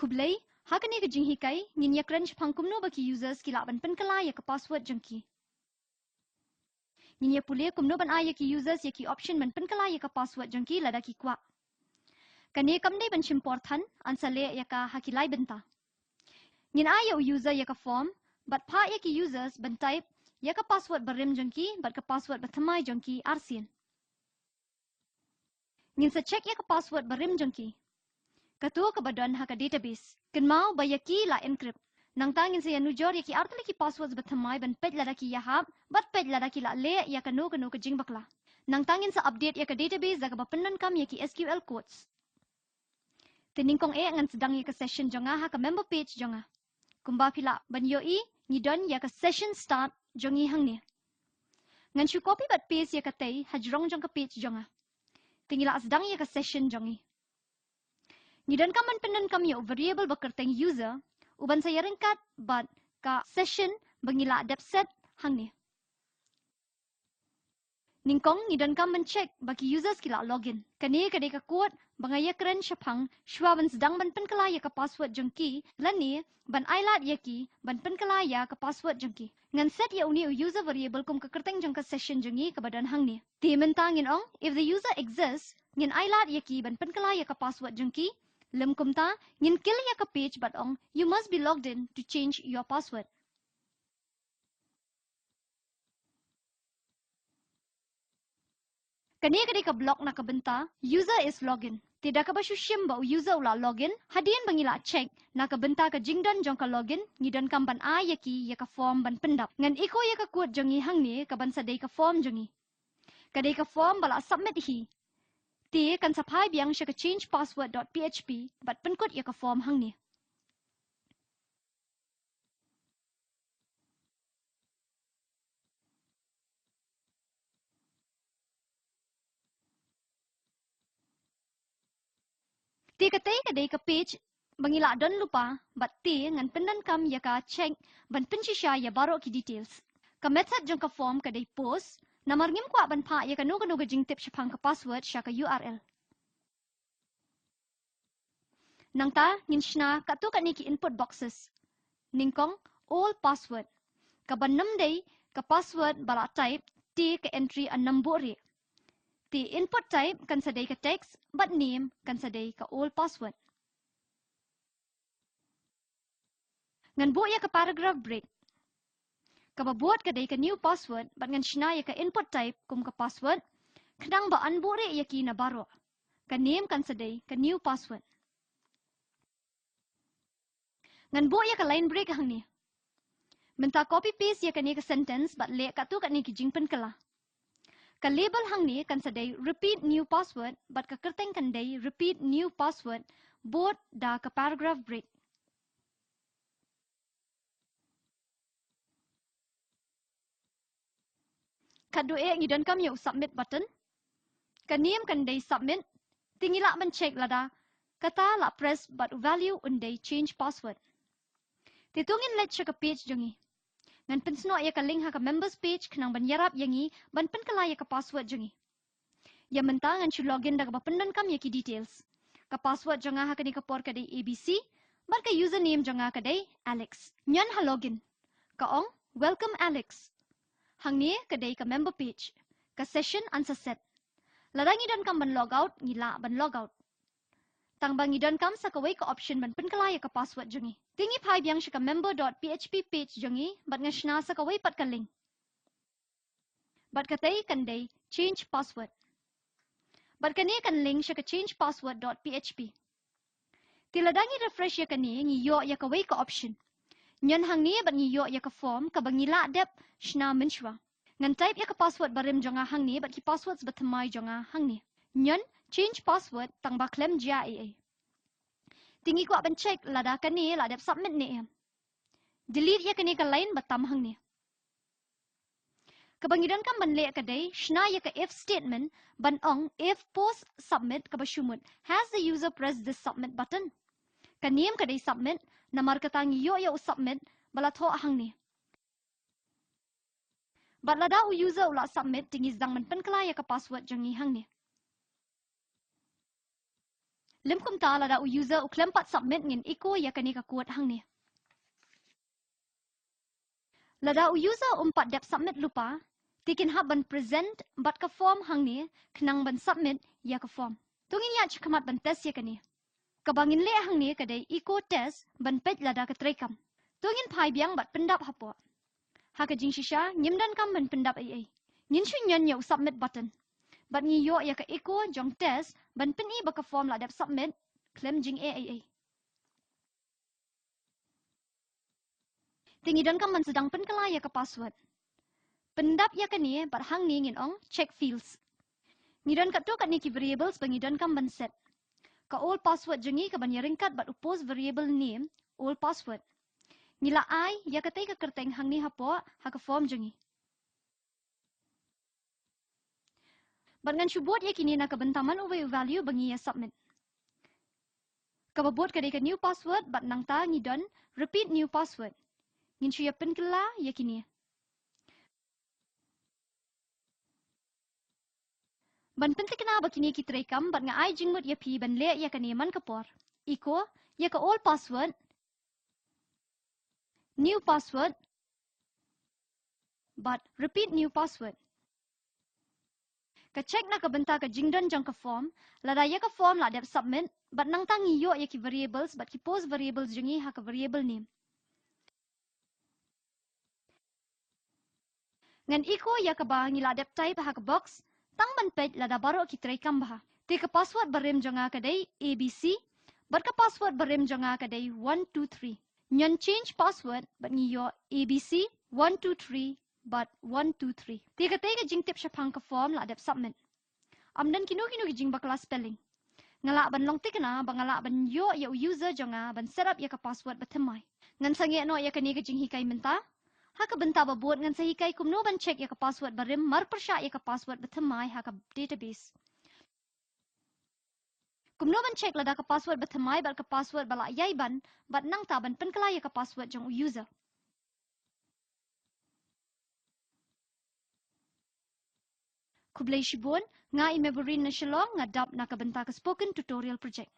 Kublai, hakani ke jing hikai, ngin ya kren chapang kumno baki users ki ban pen kala ya ke password jengki. Ngin ya pule kumno ban ya ki users ya ki option ban pen kala ya ke password jengki lada ki kwa. Kani kamne ban important ansale ya ka hakilai benta. Ngin ya user ya ka form, but pa ya ki users ban type ya ka password barim jengki, but ka password bathamai jengki arsin. Ngin sa check ya ka password barim jengki. Katua ka badan ha ka database. Kenmau bayaki la encrypt. Nang tangin saya nujor ya ki artali ki passwords bathamai ban pej lada ki yahab, but pej lada ki la le ya ka no ka jing bakla. Nang tangin sa update ya ka database da ka bapenan kam ya ki SQL codes. Tiningkong ngan sedang ya ka session jonga ha ka member page jonga. Kumba pila ban yoi ngidon ya ka session start jongi hang ni. Ngan shu copy bat paste ya ka tay hajrong jong ka page jonga. Tingila sedang ya ka session jongi. Ngidon kam penan kam ya variable bakerteng user uban saya ringkat bat ka session bangila dep set hang ni. Ningkong ngidon kam check baki users kila login. Kani kadai ka code bangaya keren syapang shwa ban sedang ban pen kala ya ka password jengki lani ban ailat yaki ban pen kala ya ka password jengki. Ngan set ya uni user variable kum ka kerteng jeng ka session jengi ka badan hang ni. Ti mentangin ong if the user exists ngin ailat yaki ban pen kala ya ka password jengki lem kumta ngin kill ya ka page but ong you must be logged in to change your password. Kani kadai ka block na ka benta user is login. Tidak ka basyusyim ba user ula login hadian bangila check na ka benta ka jingdan jong ka login ngidon kam ban yaki ya ka form ban pendap ngan iko ya ka code jongi hang ni ka ban sadai ka form jongi. Kadai ka form bala submit hi. Ti kan sapai biang sya ka change password.php bat penkut ya ka form hang ni. Ti katai kadai ka page bangila don lupa bat ti ngan pendan kam ya ka check ban pensisya ya baro ki details. Ka method jong ka form kadai post namar ngim kwa ban pa ya ka no ka jing tip syapang ka password sya ka URL. Nang ta ngin shna ka tu ka ni ki input boxes. Ningkong all password. Ka ban nam day ka password bala type ti ka entry an nambore. Ti input type kan sadai ka text but name kan sadai ka all password. Ngan bu ya ka paragraph break. Kababuat kadai ka new password but ngan shna ya ka input type kum ka password kadang ba anbore ya ki na baro. Ka name kan sadai ka new password. Ngan bu ya ka line break hang ni. Minta copy paste ya ka ni ka sentence but le ka tu ka ni ki jingpen kala. Ka label hang ni kan sadai repeat new password but ka kerteng kan dai repeat new password both da ka paragraph break. Kadu ngidon kam yung submit button. Kaniem kan day submit. Tingila man check lada. Kata la press but value unday change password. Titungin let siya ka page jongi. Ngan pensno ya ka link ha ka members page kanang banyarap yangi ban pen kala ya ka password jongi. Ya mentang ngan siya login da ka bapendan kam ya ki details. Ka password jonga ha ka ni ka por ka day ABC. Bar ka username jonga ka day Alex. Nyan ha login. Kaong welcome Alex. Hang ni kadai ka member page. Ka session ansa set. Ladangi don kam ban logout ngila ban logout. Tang bangi don kam sa kawai ka option ban penkalaya ka password jongi. Tingi pai biang siya ka member.php page jongi bat nga shna sa kawai pat ka link. Bat katay kanday change password. Bat kani kan link siya ka change password.php. Tiladangi refresh ya kani ngiyo ya kawai ka option. Nyan hang ni bat ngiyo ya ka form ka bangila dep shna menshwa. Ngan type ya ka password barim jonga hang ni bat ki passwords batamay jonga hang ni. Nyan change password tang ba klem jia AA. Tingi ko ban check lada kani la dep submit ni em. Delete ya kani ka line batam hang ni. Kabangidan kam ban le ka day shna ya ka if statement ban ong if post submit ka basyumut has the user pressed this submit button. Kaniem ka day submit namar katang yo submit balatho hang ni. Bat lada u user ula submit tingis dang man penkala ya ka password jangi hang ni. Lim kum ta lada u user u klempat submit ngin iko ya kani ka kuat hang ni. Lada u user umpat dep submit lupa, tikin hab ban present bat ka form hang ni kenang ban submit ya ka form. Tungin ya chikamat ban test ya kani. Kabangin le hang ni kadai iko test ban pej lada ka trekam. Tungin pai biang bat pendap hapo. Haka jing shisha nyimdan kam ban pendap ai. Nyin shu nyan ya submit button. Bat ngi yo ya ka iko jong test ban pen I baka form la dep submit klem jing ai. Tingi dan kam ban sedang pen kala ya ka password. Pendap ya kani bat hang ni ngin ong check fields. Ngidan kat tu kat ni ki variables bangidan kam ban set. Ka all password jengi ka ban yaringkat bat upos variable name all password. Nila ai ya katai ka kerteng hang ni hapo ha ka form jengi. Bat ngan shubot ya kini na ka bentaman uwe value bangi ya submit. Ka babot kadai ka new password bat nang ta ngidan repeat new password. Ngin shu ya pen kala ya kini. Ban penting kena bakini ki trekam bat nga ai jingmut ya pi ban le ya kani man kapor. Iko ya ka all password new password but repeat new password. Ka check na ka benta ka jingdan jang ka form, lada ya ka form la dep submit, but nang tangi yo ya ki variables, but ki pose variables jengi ha ka variable name. Ngan iko ya ka ba ngi la dep type ha ka box, tang ban page lada baro ki try kam ba. Te ka password barem janga ka day ABC, but ka password barem janga ka day 123. Nyan change password, but ngi yo ABC 123 but 123. Te ka jing tip syapang ka form la dep submit. Amdan kinu ki jing bakla spelling. Ngala ban long tikna bangala ban yo ya user jonga ban setup ya ka password batamai. Ngan sangi no ya kani ka jing hikai menta. Ha ka benta ba buat ngan sa hikai kumno ban check ya ka password barim mar persya ya ka password batamai ha ka database. Kumno ban check lada ka password batamai bal ka password bala yai ban bat nang ta ban penkala ya ka password jong user. Kublai shibon nga imeburin na shilong nga dap na ka benta ka spoken tutorial project.